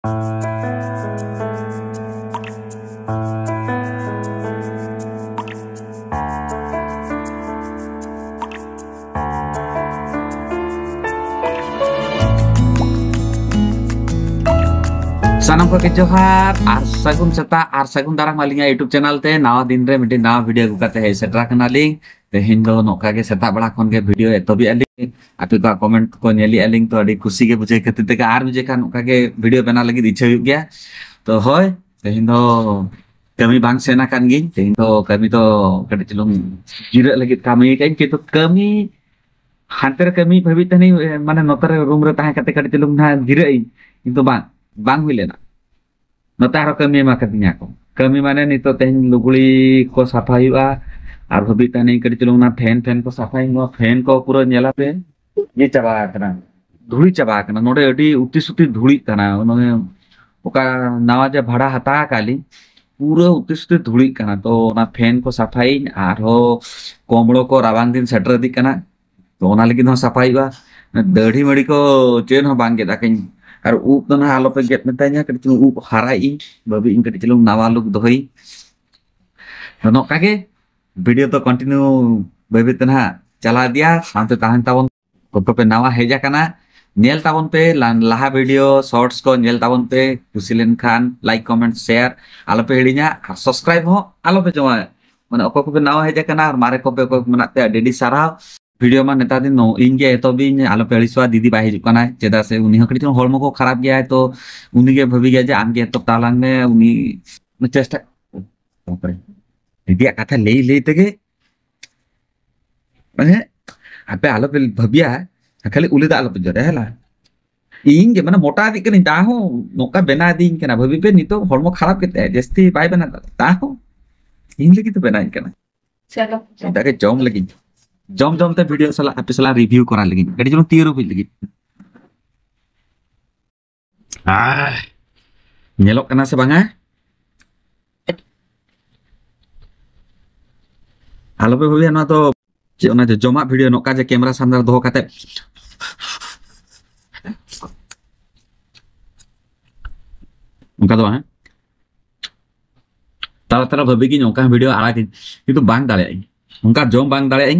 सानम को के जोहार आर सगुन सता आर सगुन दाराम आलिंगा यूट्यूब चैनल ते नवा दिन रे मिटी नवा वीडियो गुकाते है सेटरा कनालिंग ते हिंदो नोका के सेता बड़ा खन के वीडियो एतोबी आलिंग आपे को कमेंट को नेली आलिंग तो अडी खुशी के बुझे खते ते आर बुझे खान नोका के वीडियो बना लगी इच्छा हुई गया तो होय ते हिंदो कमी बांग सेना कान गिन ते हिंदो कमी तो कटे चलुंग जिरे लगी कमी काइन के तो कमी हांतर कमी भाबी तनी माने नोतर रूम रे ताहे कते कटे चलुंग ना जिरे किंतु बांग हुई लेना नोता हरो कमी मा कतिnya को कमी माने नितो तेन लुगुली को साफा हुआ आर भाबी तनी कटे चलुंग ना फैन को साफा हुआ फैन को पूरा नेला पे ये चबा कना धुली चबा कना नोडे अडी उती सुती धुली कना ओने ओका नावा जे भाड़ा हता काली पूरा उती सुती धुली कना तो ना फैन को सफाई आर हो कोमड़ो को रावांग दिन सेटर दी कना तो ओना लगी no सफाई हुआ दढ़ी मड़ी को चेन हो बांग के दाकिन और ऊप तो ना आलो पे गेट में तanya कटी चलुंग ऊप हराई बाबी इन कटी चलुंग नावा लुक दोहई तो नोका के वीडियो तो कंटिन्यू बाबी तना चला दिया सामते ताहन ताबन को पे नावा हेजा कना नेल ताबन पे लाहा वीडियो शॉर्ट्स को नेल ताबन पे खुशी लेन खान लाइक कमेंट शेयर आलो पे हिड़िया सब्सक्राइब हो आलो पे जमा माने ओको को पे नावा हेजा कना और मारे को पे को मनाते डेडी साराव वीडियो में नेता दिन नो इंगे तो भी आलो पे अड़िसवा दीदी बाय हिजुक कना चेदा से उनी हकड़ी तो हॉर्मो को खराब गया है तो उनी के भभी गया जे आम के तो तालांग में उनी चेष्टा ऊपर दीदी कथा ले तेगे माने आपे आलो पे भबिया खाली उली दा आलो पे जरे हला इंगे माने मोटा दी कनी ता हो नोका बेना दिन कना भभी पे नितो हॉर्मो खराब केते जस्ती बाय बना ता हो इन लगी तो बेना कना चलो दाके जम लगी जम ते वीडियो सला आपे सला रिव्यू करा लगी गडी जनो 13 रुपए लगी नेलोक कना से बांगा आलो पे भबिया ना तो जे ओना जे जमा वीडियो नोका जे कैमरा सामने दोहो काते उनका तो है तारा भबी की नोका वीडियो आड़ा किंतु बांग दाले उनका जम बांग दाले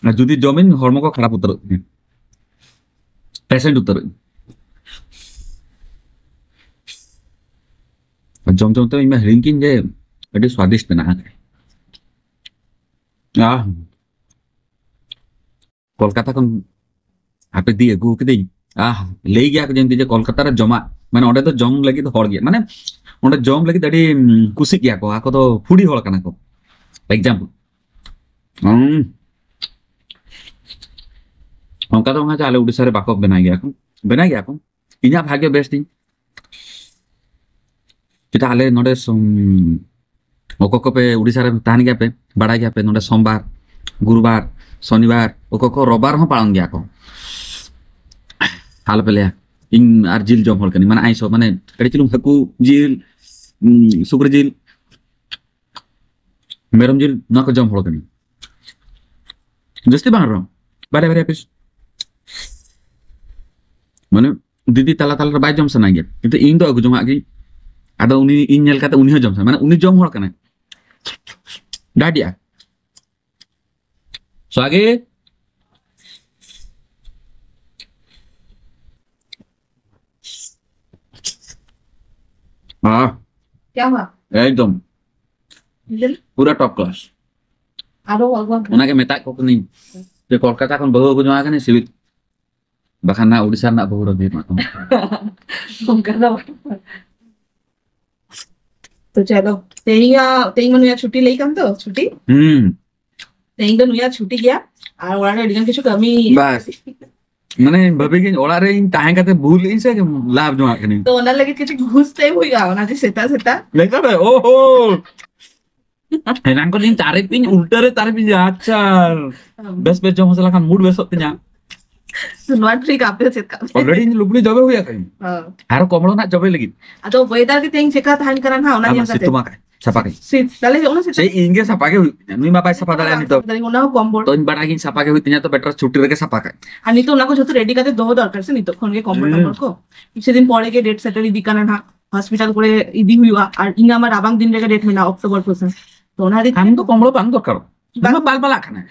जुदी जमीन हॉर्मो को खराब उतर पेशेंट उतर जम तो इनमें रिंकिंग जे अड़ी स्वादिष्ट बना है कोलकाता को आपे दिए गु के दी ले गया जंती जे कोलकाता रे जमा माने ओडे तो जम लगी तो हड़ गया माने ओडे जम लगी अड़ी कुसी गया को आको तो फुडी हड़ कना को एग्जांपल उनका तो वहां चाले उड़ीसा रे बाको बना गया को इना भाग्य बेस्ट थी चिता आले नोडे ओको पे उड़ीसा रे तान गया पे बड़ा गया पे नोडे सोमवार गुरुवार शनिवार ओको रविवार हो पालन गया को हाल पे ले इन आर जिल जम हल कनी माने आइसो माने कड़ी चलुम हकू जिल सुकर जिल मेरम जिल ना को जम हल कनी जस्ती बांग रो बारे पीस माने दीदी ताला बाय जम सना गया किंतु इन तो अगु जमा गी आदो उनी इन नेल काते उनी हो जम माने उनी जम हल कने डाडिया स्वागे क्या हुआ एकदम पूरा टॉप क्लास आरो अगवा उना के मेता को नहीं जे कोलकाता kon बहु जमा कने सिविक बखाना उड़ीसा ना बहु रबी तो चलो तेई मनु छुट्टी लेई कम तो छुट्टी तेई तो नुया छुट्टी गया और ओड़ा रे डिगन किछु कमी बस माने भबी के ओड़ा रे इन ताहे काते भूल इन से लाभ जमा कने तो ओना लगे किछु घुसते होइगा ओना जे सेता लेका बे ओहो हेनान को दिन तारीफ पिन उल्टा रे तारीफ पिन अच्छा बस जो मसला का मूड बेस होते जा सुनवा ट्रिक आपे सेत का ऑलरेडी लुबली जबे हुया कहीं हां आरो कमलो ना जबे लगी तो वेदर के तेंग चेका थान करन हा ओना जे सितुमा का Sapake. Dale ona sit. Saya ingin sapake nui mapai sapa dala ni to. Dari ona কম্বল तो इन बड़ा की sapake हुई तिnya तो better छुट्टी रखे sapake. আর নিতো ওনাকে যত রেডি কাতে দহ দরকার সে নিতো কোন কে কম্বল টম্বল কো সেদিন পরে কে ডেট সেটেল ইদি কানা না হসপিটাল করে ইদি হুইয়া আর ইঙ্গা আমার রাবাং দিন রেগে ডেট মেনা অক্টোবর পর্যন্ত তো ওনারে हम तो कमलो बांग दो करो. हम बाल बाल आखना.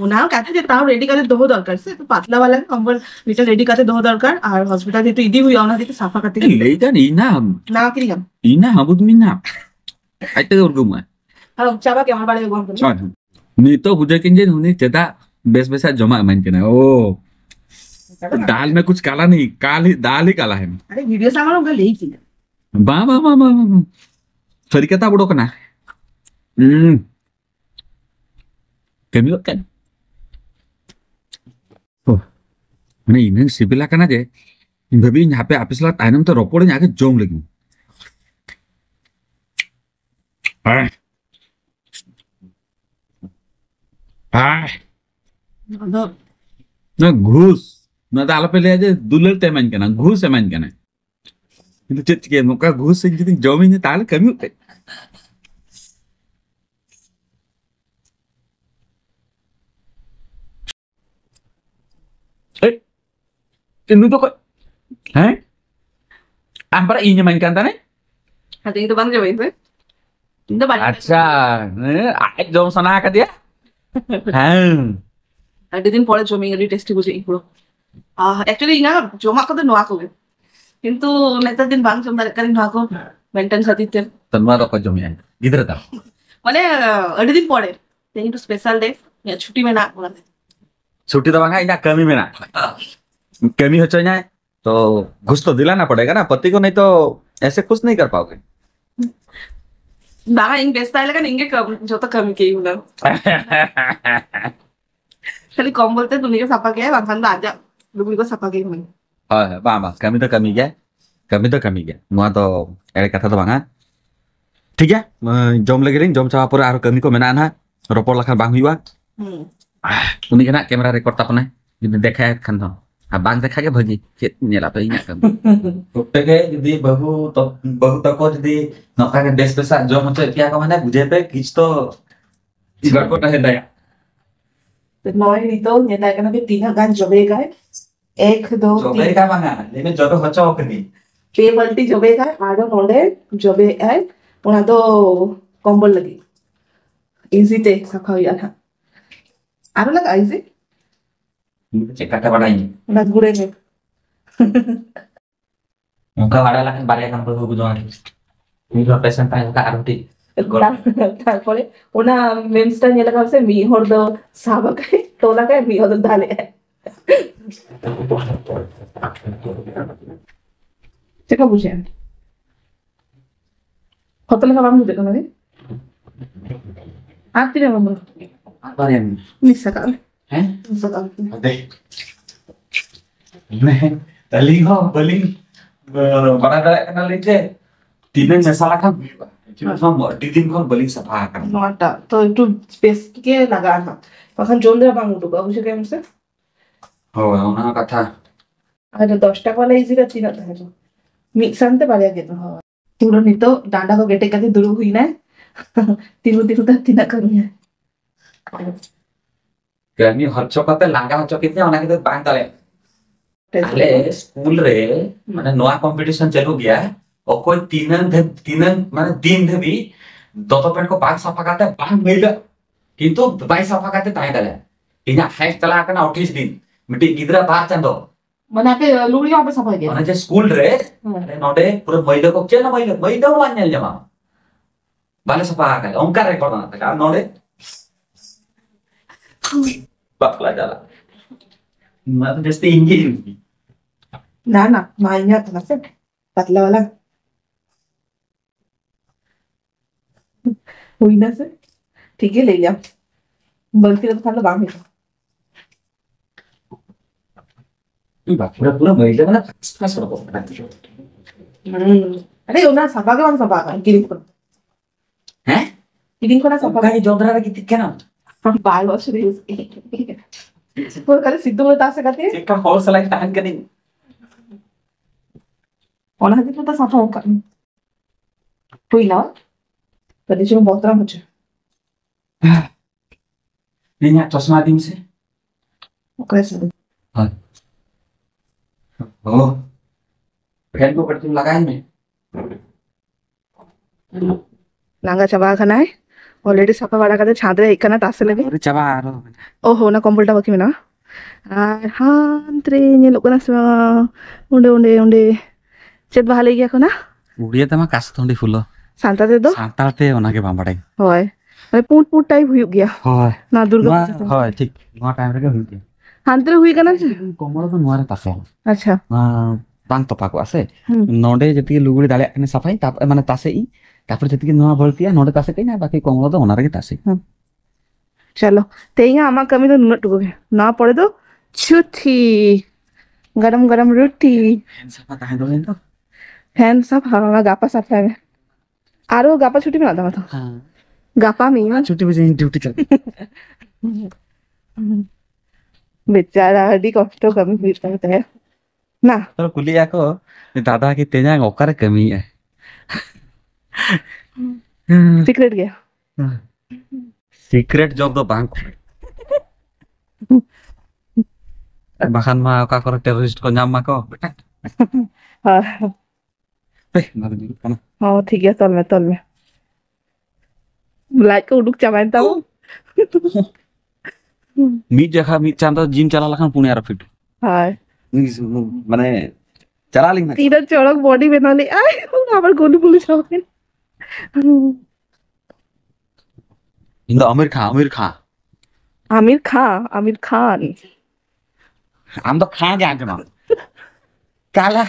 ওনার কাছে যে তাও রেডি কাতে দহ দরকার সে তো পাতলা वाला কম্বল যেটা রেডি কাতে দহ দরকার আর হসপিটালে একটু ইদি হুইয়া ওনাদের সাফা কাতে ले kan ina. না কি গাম Ina habut mina. Ai te urgum. আর চাবা কে আমার বাড়ি গম করে Chon. Ni to huja kinje huni cheta बेस बेसा जमा मान के ना ओ दाल में कुछ काला नहीं दाल ही काला है আরে ভিডিও সামানো ওকে লেইছি बा बा बा बा सरी kata bodoh kena kami kan oh mana ini sibila kan aja babi nyape habis lah tanam tuh ropornya agak jong lagi ना घूस ना दाल पे ले aja dulur teman kena घूस teman kena itu cek ke muka घूस jadi jauhnya tal kami ini tuh kok ampara ini mainkan tane আচ্ছা এই তো বাং যাবে কিন্তু বাড়ি acha aek jom sana ka dia আর দুদিন পরে জমি গেলি টেস্টি বুঝে পুরো অ্যাকচুয়ালি না জমা কত নোয়া করবে কিন্তু নেতার দিন বাং জমা কারি নোয়া কো মেইনটেন্স আদিতে tanma rokok jom ya gitu dah মানে দুদিন পরে একটু স্পেশাল ডে ছুটি মে না ওনাদের छुट्टी तो मांगा इना कमी में ना कमी हो चाहिए तो घुस तो दिलाना पड़ेगा ना पति को नहीं तो ऐसे खुश नहीं कर पाओगे बागा इंग बेस्ट आएगा ना इंगे जो तो कमी के ही होगा खाली कम बोलते दुनिया का सपा गया वहां तो आजा दुनिया को सपा गया होगा हाँ बाबा कमी तो कमी गया मुआ तो ऐसे कथा तो मांगा ठीक है जम लगे लिंग जम चावा पूरा आरो कमी को मेना ना रोपोर लखन बांग हुआ उन्हीं के ना कैमरा रिकॉर्ड तापने जिन्हें देखा है खन तो अब बांग देखा के भगी चेत नेला पे इना कम उठते के यदि बहु तक को यदि नौका के देश पे साथ जो मतलब क्या का माने बुझे पे किच तो इधर को रहे दया तो नॉय नहीं तो ये ना करना भी तीन गान जबेगा है 1 2 जोबे 3 का मांगा लेकिन जोबे बच्चा होकनी पे बल्टी जबेगा आरो नोडे जबे है उना तो कॉम्बल लगी इजी ते सखा हुआ था आरो लगा इजी चेक करते बढ़ाई ना गुड़े में मुका वाला लखन बारे kan perlu bujuan ini representasi ka arti তারপরে ওনা মেমসটা নিয়ে লেখা আছে মি হর দ সাবাকে তোলাকে মি হর দালে চেকা বুঝে কত লেখা বাম দেখো না আতি না বাম apa yang নিসাকাল নিসাকাল ade nih tali ho baling bana dala kenal ite tinan masalah kan cuma mau didin kon baling safa kan নটা তো একটু স্পেস কে লাগানো তখন জলদি বাম উঠুকা বুঝে কেমন oh ona kata আর 10 টাকা वाला इजी का तीन था मिक्स शांति पाले आगे तो हाँ तुरंत नहीं तो डांडा को गेटे करके दूर हुई ना तीनों तक तीन कमी है kami hotcho kate langga hotcho kitnya ona kita bang tale ale school re mane noa competition chalu gaya okoi tinan mane din debi doto pen ko bang safa kate bang meila kintu bai safa kate tai dale inya hash tala kana otis din miti gidra bar chando mana ke लूड़ी यहाँ पे सफाई किया mana je school re are node pura meila ko chena meila wanyal jama bale safa kate ongkar record na ta node bakla jala mata just tinggi ना माइन्या था ना से पतला वाला हुई ना से ठीक है ले लिया बल्कि तो खाना बांग है pura meila mana pas rokok अरे उना सफा के वन सफा कर किरिंग को ना सफा kayak jodra gitu kan बाल वॉश रे वो कल सिद्धू में तासे करते cekam hol selain tahan kening ओना हदी तो सफा होगा हुई ना Tadi cuma botram aja. Ini chosma dim se. Oke sih. Oh, fan को पट्टी लगाए में Langga coba kan ay? Already sapa bada kate chadre ikana tasle lagi. अरे चबा आ रहा Oh, na kompulta baki mina. Ar hantre nyelok kana sa unde. Chet bahale gya kona? Odia तमा कास्तोंडी फुलो Santa te do? सांताते ओनाके बामबाड़े Hoy. Mai put type huyuk gya. होय Na durga नुआ puja. होय ठीक नुआ टाइम रे हुई के Hantre hui kana? कमल तो नुआ रे तासे Acha. बांग तपा को आसे Hmm. नोडे जति लुगुड़ी दाले कने सफाई ताप माने तासे ई तापर जति नुआ बळतिया नोडे तासे कइना बाकी कमल तो ओना रे तासे चलो तेईगा आमा कमी तो नुनट टुको ना पड़े तो छुट्टी गरम गरम रोटी फैन सफा ताहे दो तो फैन सब हाँ गापा सब है आरो गापा छुट्टी में आता था हां गापा में ही छुट्टी बजे ड्यूटी चल बेचारा हड्डी कष्ट कमी फिर होता है ना तो कुलिया को दादा की तेजा ओकर कमी है सीक्रेट गया सीक्रेट जॉब दो bank bahkan mah oka kore teroris ko nyama ko betak हाँ nado dulu kana हाँ ठीक है तल में लाइट को उड़ुक चबाइन था mid jaka mid chanda gym chala lakan punya ara fit हाँ mane chala ling na तीन चौड़क बॉडी बना ली आए आवर गोली पुलिस होके indo amir Khan am to kha ja jama kala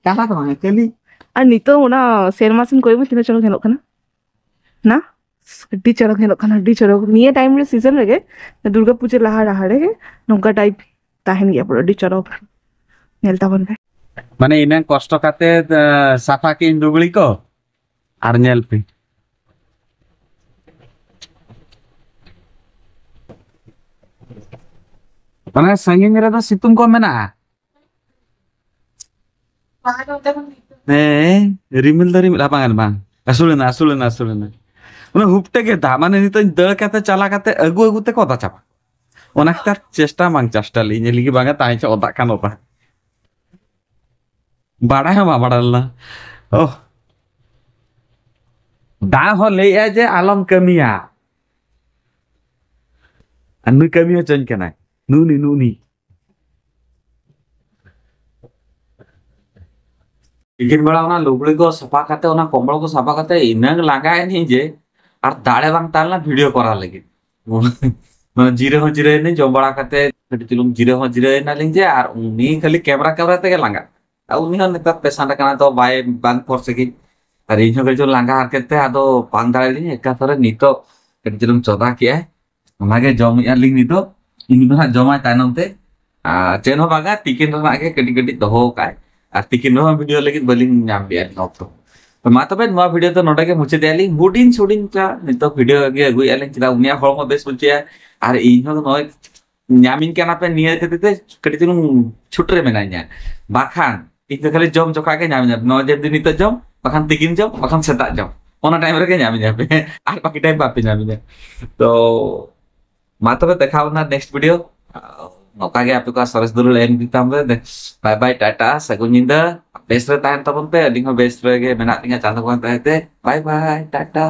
to mane keli আর নিতো ওনা সেরমাসিন কইবো তিন চড়ক হেলক খানা না डी चढ़क हेलक खाना डी चढ़क निये टाइम रे सीजन रे दुर्गा पूजा लाहा रहा रे नोका टाइप ताहेन गया पुरो डी चढ़क नेलता बन mane ina kosto kate safa ki indugli ko ar nyel pi mane sangin re da situng ko mena rimil dari lapangan bang asulena una hupte ke da mane nito dal kate chala kate agu te kota chapa ona kita chesta mang chasta li nyeli ki banga tai cha otak kan opa bada ha ma badalla oh da ho le je alam kamia anu kamia chen kana nuni bikin bala ona lugli ko sapa kate ona kombol ko sapa kate inang lagai ni je ar dale bang talna video kora lagi মানে জিরে নে জম্বড়া কাতে কটিলুম জিরে না link যে আর উনি খালি camera থেকে লাঙ্গা আর উনি হন নেতা পেছানটা কানা তো বাই বাং ফরছে কি আর এই ঝগড় লাঙ্গা আর কেতে আদো পাং দাঁড়াই লিং একাথরে নিতো কটিলুম চদা কি ওনাকে জমি আর লিং নিতো ইনি না জমায় তাইনমতে চেন বাগা টিকিন না আগে কটি দহো কায় আর টিকিন নো ভিডিও লাগি বলিং নাম বিয়া নতো तो मा तबे नवा वीडियो तो नोडा के मुचे देली हुडिन का नितो वीडियो के अगु याले चिदा उनिया हळमो बेस बुलचे आर इन हो नय न्यामिन केना पे निये ते कटी तिनु छुटरे मेनाnya बाखान इन तो खाली जम जोका के न्यामिन न जे दिन तो जम बाखान तिकिन जम बाखान सेता जम ओना टाइम रे के न्यामिन पे आर बाकी टाइम बापे न्यामिन तो मा तबे देखाव ना नेक्स्ट वीडियो नोका के आपको सरस दुरु लेन दिताम दे बाय बाय टाटा सगुन nyinda best tahan tapon pe aling best ge menak tinga channel ko bye bye tata